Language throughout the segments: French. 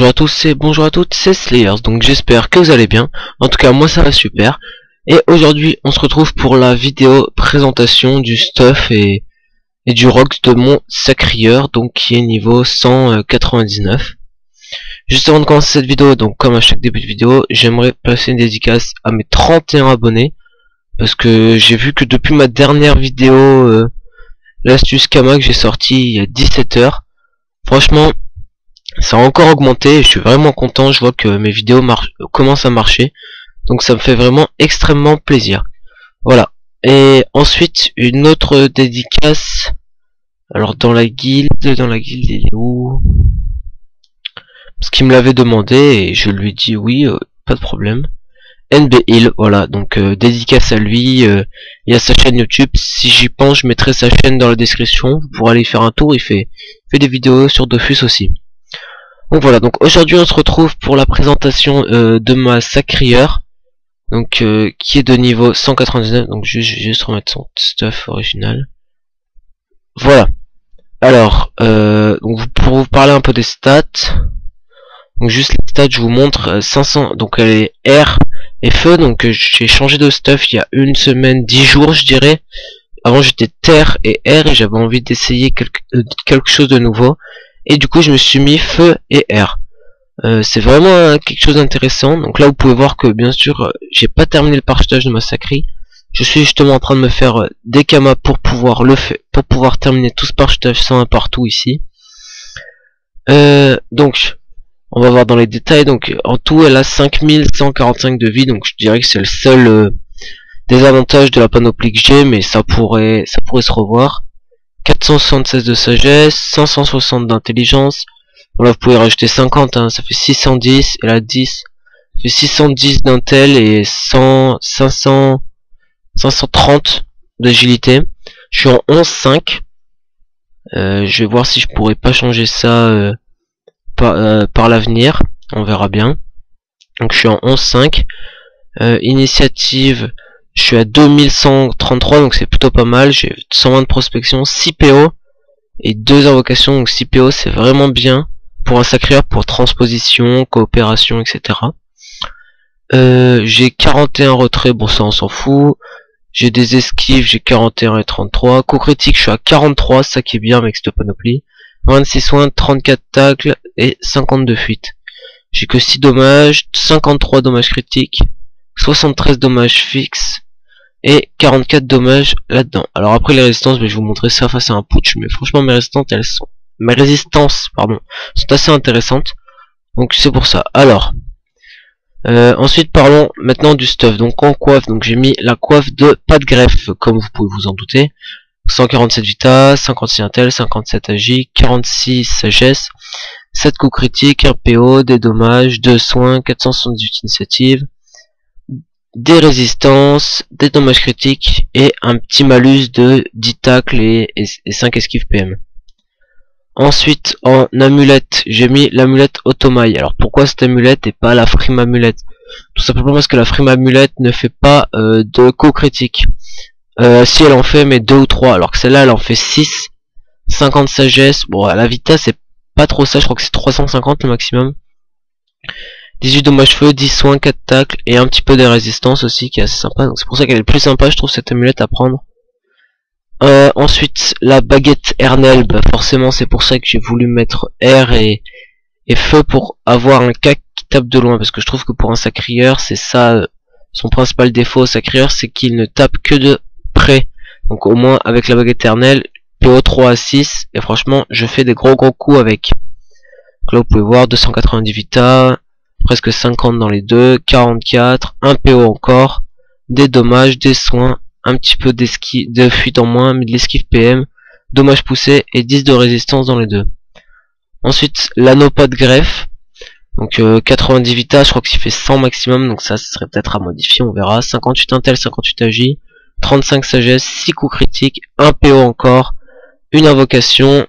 Bonjour à tous et bonjour à toutes, c'est Slayers, donc j'espère que vous allez bien. En tout cas moi ça va super. Et aujourd'hui on se retrouve pour la vidéo présentation du stuff et du rox de mon sacrieur, donc qui est niveau 199. Juste avant de commencer cette vidéo, donc comme à chaque début de vidéo, j'aimerais passer une dédicace à mes 31 abonnés. Parce que j'ai vu que depuis ma dernière vidéo, l'astuce Kama que j'ai sorti il y a 17 heures, franchement ça a encore augmenté et je suis vraiment content. Je vois que mes vidéos commencent à marcher, donc ça me fait vraiment extrêmement plaisir. Voilà. Et ensuite une autre dédicace, alors dans la guilde il est où? Parce qu'il me l'avait demandé et je lui ai dit oui, pas de problème. NB Hill, voilà, donc dédicace à lui, il y a sa chaîne YouTube. Si j'y pense, je mettrai sa chaîne dans la description, vous pourrez aller faire un tour. Il fait des vidéos sur Dofus aussi. Donc voilà, donc aujourd'hui on se retrouve pour la présentation de ma sacrieur, donc qui est de niveau 199. Donc je vais juste remettre son stuff original. Voilà. Alors donc pour vous parler un peu des stats, donc juste les stats, je vous montre 500. Donc elle est air et feu. Donc j'ai changé de stuff il y a une semaine, 10 jours je dirais. Avant j'étais terre et air et j'avais envie d'essayer quelque chose de nouveau. Et du coup je me suis mis feu et air. C'est vraiment quelque chose d'intéressant. Donc là vous pouvez voir que bien sûr j'ai pas terminé le parachutage de ma sacrie. Je suis justement en train de me faire des kamas pour pouvoir terminer tout ce parachutage 101 partout ici. Donc on va voir dans les détails. Donc en tout elle a 5145 de vie. Donc je dirais que c'est le seul désavantage de la panoplie que j'ai, mais ça pourrait se revoir. 476 de sagesse, 560 d'intelligence. Bon là vous pouvez rajouter 50, hein, ça fait 610, et là 10, ça fait 610 d'intel et 530 d'agilité. Je suis en 11.5. Je vais voir si je pourrais pas changer ça par l'avenir, on verra bien. Donc je suis en 11.5. Initiative, je suis à 2133, donc c'est plutôt pas mal. J'ai 120 de prospection, 6 PO et 2 invocations. Donc 6 PO c'est vraiment bien pour un sacrieur, pour transposition, coopération, etc. J'ai 41 retraits, bon ça on s'en fout. J'ai des esquives, j'ai 41 et 33. Coup critique, je suis à 43, ça qui est bien avec cette panoplie. 26 soins, 34 tacles et 52 fuites. J'ai que 6 dommages, 53 dommages critiques, 73 dommages fixes et 44 dommages là-dedans. Alors après les résistances, je vais vous montrer ça face à un putsch, mais franchement mes résistances sont assez intéressantes. Donc c'est pour ça. Alors ensuite parlons maintenant du stuff. Donc en coiffe, donc j'ai mis la coiffe de pas de greffe, comme vous pouvez vous en douter. 147 vita, 56 intel, 57 agi, 46 sagesse, 7 coups critiques, 1 PO, des dommages, 2 soins, 478 initiatives, des résistances, des dommages critiques et un petit malus de 10 tacles et 5 esquives PM. Ensuite en amulette, j'ai mis l'amulette automaille. Alors pourquoi cette amulette et pas la frime amulette? Tout simplement parce que la frime amulette ne fait pas de coups critiques. Si elle en fait mais 2 ou 3, alors que celle-là elle en fait 6. 50 sagesse, bon la vita c'est pas trop ça, je crois que c'est 350 le maximum. 18 dommages feu, 10 soins, 4 tacles et un petit peu de résistance aussi qui est assez sympa. Donc c'est pour ça qu'elle est le plus sympa, je trouve, cette amulette à prendre. Ensuite la baguette Ernel, bah forcément c'est pour ça que j'ai voulu mettre air et feu pour avoir un cac qui tape de loin, parce que je trouve que pour un sacrieur c'est ça son principal défaut au sacrieur, c'est qu'il ne tape que de près. Donc au moins avec la baguette Ernel, PO 3 à 6 et franchement je fais des gros coups avec. Donc là vous pouvez voir 290 vita, presque 50 dans les deux, 44, 1 PO encore, des dommages, des soins, un petit peu de fuite en moins, mais de l'esquive PM, dommages poussés et 10 de résistance dans les deux. Ensuite l'anneau pas de greffe, donc 90 vita, je crois qu'il fait 100 maximum, donc ça serait peut-être à modifier, on verra. 58 intel, 58 agi, 35 sagesse, 6 coups critiques, 1 PO encore, une invocation,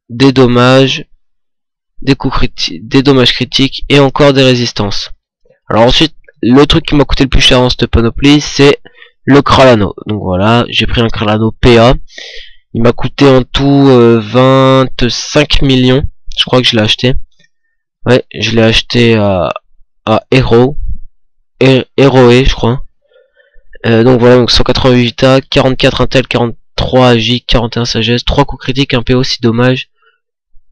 des dommages, des coups critiques, des dommages critiques et encore des résistances. Alors ensuite le truc qui m'a coûté le plus cher dans cette panoplie, c'est le Kralano. Donc voilà, j'ai pris un Kralano PA, il m'a coûté en tout 25 millions, je crois que je l'ai acheté. Ouais, je l'ai acheté à Heroe, je crois. Donc voilà, donc 188 Vita, 44 Intel, 43 AJ, 41 sagesse, 3 coups critiques, 1 PO, 6 dommages,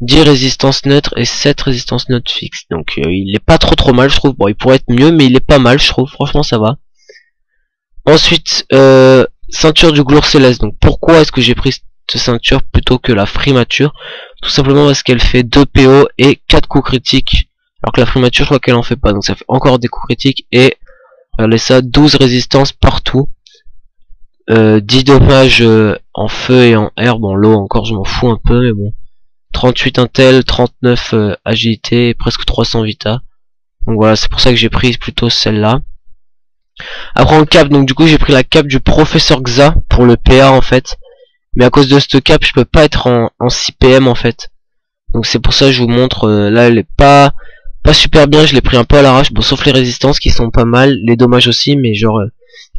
10 résistances neutres et 7 résistances neutres fixes. Donc il est pas trop mal, je trouve. Bon, il pourrait être mieux, mais il est pas mal, je trouve. Franchement, ça va. Ensuite, ceinture du Glour Céleste. Donc pourquoi est-ce que j'ai pris cette ceinture plutôt que la Frimature? Tout simplement parce qu'elle fait 2 PO et 4 coups critiques. Alors que la Frimature, je crois qu'elle en fait pas. Donc ça fait encore des coups critiques et regardez ça, 12 résistances partout. 10 dommages en feu et en air. Bon, l'eau encore, je m'en fous un peu, mais bon. 38 intel, 39 agilité, et presque 300 vita. Donc voilà, c'est pour ça que j'ai pris plutôt celle-là. Après en cap, donc du coup j'ai pris la cape du professeur Xa pour le PA en fait. Mais à cause de cette cape, je peux pas être en 6 PM en fait. Donc c'est pour ça que je vous montre, là elle est pas super bien, je l'ai pris un peu à l'arrache. Bon, sauf les résistances qui sont pas mal, les dommages aussi, mais genre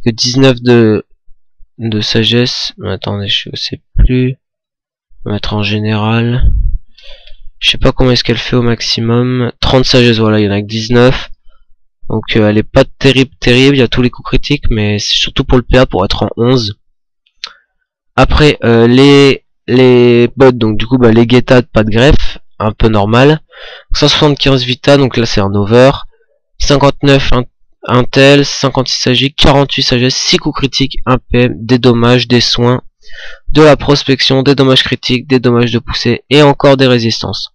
que 19 de sagesse. Attendez, je sais plus. On va mettre en général. Je sais pas combien est-ce qu'elle fait au maximum. 30 sagesse, voilà, il y en a que 19. Donc elle est pas terrible, il y a tous les coups critiques, mais c'est surtout pour le PA pour être en 11. Après les bots, donc du coup bah, les guettades, pas de greffe, un peu normal. 175 vita, donc là c'est un over. 59 intel, 56 ag, 48 sagesse, 6 coups critiques, 1 PM, des dommages, des soins, de la prospection, des dommages critiques, des dommages de poussée et encore des résistances.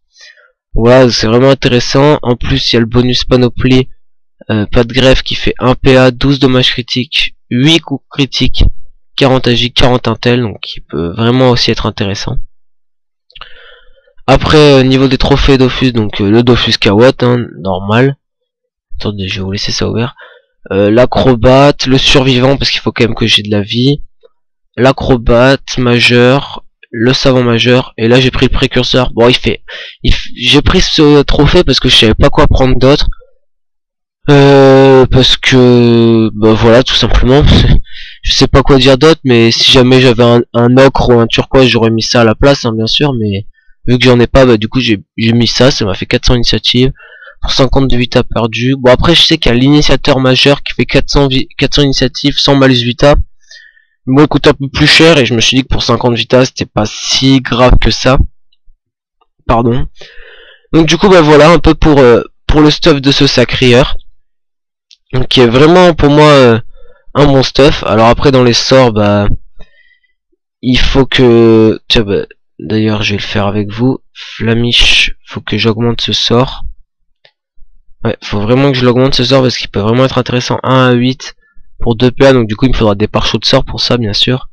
Voilà, c'est vraiment intéressant. En plus il y a le bonus panoplie, pas de greffe qui fait 1 PA, 12 dommages critiques, 8 coups critiques, 40 ag, 40 intel, donc qui peut vraiment aussi être intéressant. Après niveau des trophées Dofus, donc le Dofus Kawatt, hein, normal. Attendez, je vais vous laisser ça ouvert. L'acrobate, le survivant parce qu'il faut quand même que j'ai de la vie. L'acrobate majeur, le savant majeur, et là j'ai pris le précurseur. Bon, j'ai pris ce trophée parce que je savais pas quoi prendre d'autre. Parce que bah voilà, tout simplement. Je sais pas quoi dire d'autre, mais si jamais j'avais un ocre ou un turquoise, j'aurais mis ça à la place, hein, bien sûr, mais vu que j'en ai pas, bah du coup j'ai mis ça m'a fait 400 initiatives pour 50 de vita perdu. Bon, après je sais qu'il y a l'initiateur majeur qui fait 400 initiatives sans malus vita. Moi, il coûte un peu plus cher et je me suis dit que pour 50 vita c'était pas si grave que ça. Pardon. Donc du coup bah voilà un peu pour le stuff de ce sacrieur. Donc qui est vraiment pour moi un bon stuff. Alors après dans les sorts, bah il faut que, tiens, bah, d'ailleurs je vais le faire avec vous. Flamiche, faut que j'augmente ce sort. Ouais, faut vraiment que je l'augmente ce sort parce qu'il peut vraiment être intéressant. 1 à 8 pour 2 PA, donc du coup il me faudra des pare-chocs de sort pour ça bien sûr.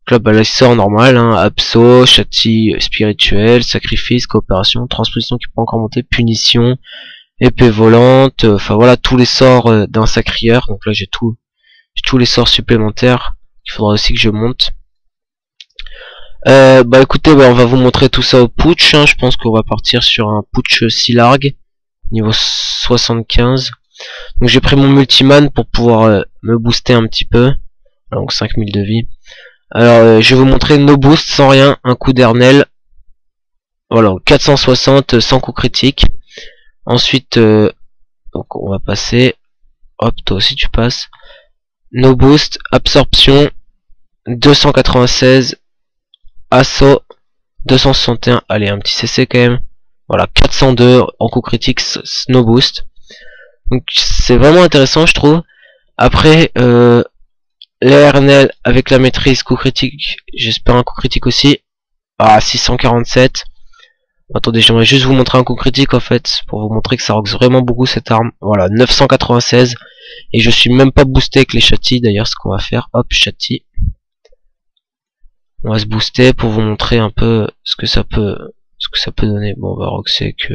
Donc là bah les sorts normal, hein, abso, châti spirituel, sacrifice, coopération, transposition qui peut encore monter, punition, épée volante, enfin voilà tous les sorts d'un sacrieur. Donc là j'ai tous les sorts supplémentaires qu'il faudra aussi que je monte. Bah écoutez, bah, on va vous montrer tout ça au putsch, hein. Je pense qu'on va partir sur un putsch Silarg niveau 75. Donc j'ai pris mon multiman pour pouvoir me booster un petit peu. Donc 5000 de vie. Alors je vais vous montrer no boost sans rien, un coup d'Ernel. Voilà, 460 sans coup critique. Ensuite donc on va passer. Hop, toi aussi tu passes. No boost, absorption 296, assaut 261. Allez, un petit CC quand même. Voilà, 402 en coup critique, no boost. Donc c'est vraiment intéressant je trouve. Après l'Ernel avec la maîtrise coup critique, j'espère un coup critique aussi. Ah, 647. Attendez, j'aimerais juste vous montrer un coup critique en fait, pour vous montrer que ça roxe vraiment beaucoup cette arme. Voilà, 996. Et je suis même pas boosté avec les châtis, d'ailleurs ce qu'on va faire. Hop, châti. On va se booster pour vous montrer un peu ce que ça peut donner. Bon, on va roxer que...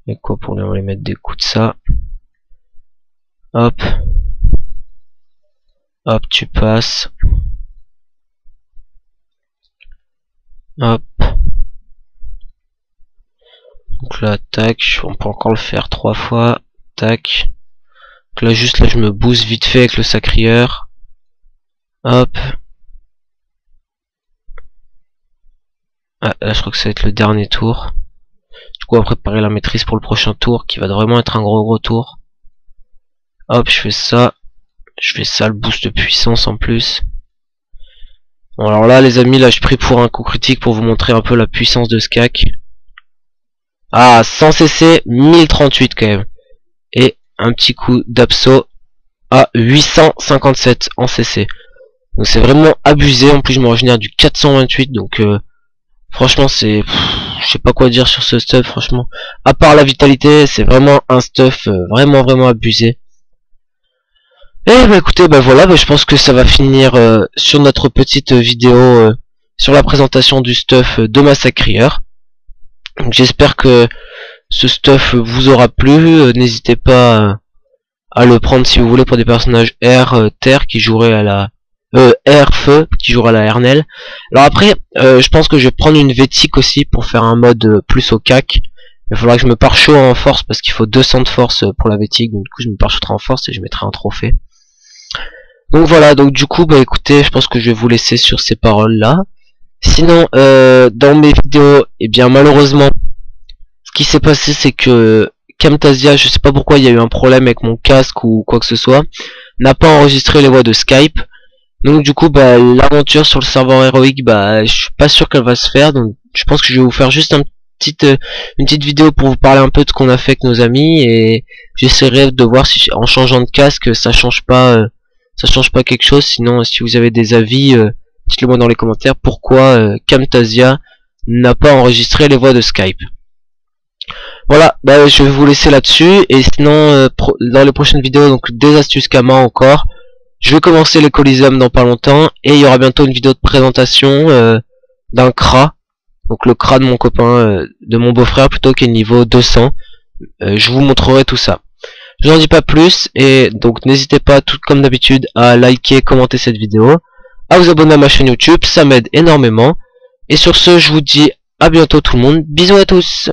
Et quoi pour les mettre des coups de ça. Hop. Hop, tu passes. Hop. Donc là, tac. On peut encore le faire 3 fois. Tac. Donc là, juste là, je me booste vite fait avec le sacrieur. Hop. Ah, là, je crois que ça va être le dernier tour. Du coup on va préparer la maîtrise pour le prochain tour qui va vraiment être un gros tour. Hop, je fais ça, le boost de puissance en plus. Bon alors là les amis, là je prie pour un coup critique pour vous montrer un peu la puissance de Skak. Ah, sans cesser, 1038 quand même. Et un petit coup d'abso à 857 en CC. Donc c'est vraiment abusé, en plus je me régénère du 428, donc franchement c'est... je sais pas quoi dire sur ce stuff, franchement. À part la vitalité, c'est vraiment un stuff vraiment abusé. Et bah écoutez, bah voilà, bah, je pense que ça va finir sur notre petite vidéo sur la présentation du stuff de Massacrieur. Donc j'espère que ce stuff vous aura plu. N'hésitez pas à le prendre si vous voulez pour des personnages air, terre qui joueraient à la... air, feu, qui jouera à la Hernel. Alors après, je pense que je vais prendre une Vétique aussi pour faire un mode plus au cac. Il faudra que je me pare chaud en force parce qu'il faut 200 de force pour la Vétique. Donc du coup je me pare chaud en force et je mettrai un trophée. Donc voilà, donc du coup bah écoutez, je pense que je vais vous laisser sur ces paroles là. Sinon dans mes vidéos, et bien malheureusement ce qui s'est passé c'est que Camtasia, je sais pas pourquoi il y a eu un problème avec mon casque ou quoi que ce soit, n'a pas enregistré les voix de Skype. Donc du coup bah l'aventure sur le serveur héroïque, bah je suis pas sûr qu'elle va se faire, donc je pense que je vais vous faire juste une petite vidéo pour vous parler un peu de ce qu'on a fait avec nos amis, et j'essaierai de voir si en changeant de casque ça change pas quelque chose. Sinon si vous avez des avis, dites-le moi dans les commentaires pourquoi Camtasia n'a pas enregistré les voix de Skype. Voilà, bah je vais vous laisser là-dessus, et sinon dans les prochaines vidéos, donc des astuces Kama encore. Je vais commencer les Coliseum dans pas longtemps, et il y aura bientôt une vidéo de présentation d'un Kra, donc le Kra de mon copain, de mon beau-frère plutôt, qui est niveau 200. Je vous montrerai tout ça. Je n'en dis pas plus, et donc n'hésitez pas, tout comme d'habitude, à liker, commenter cette vidéo, à vous abonner à ma chaîne YouTube, ça m'aide énormément. Et sur ce, je vous dis à bientôt tout le monde, bisous à tous.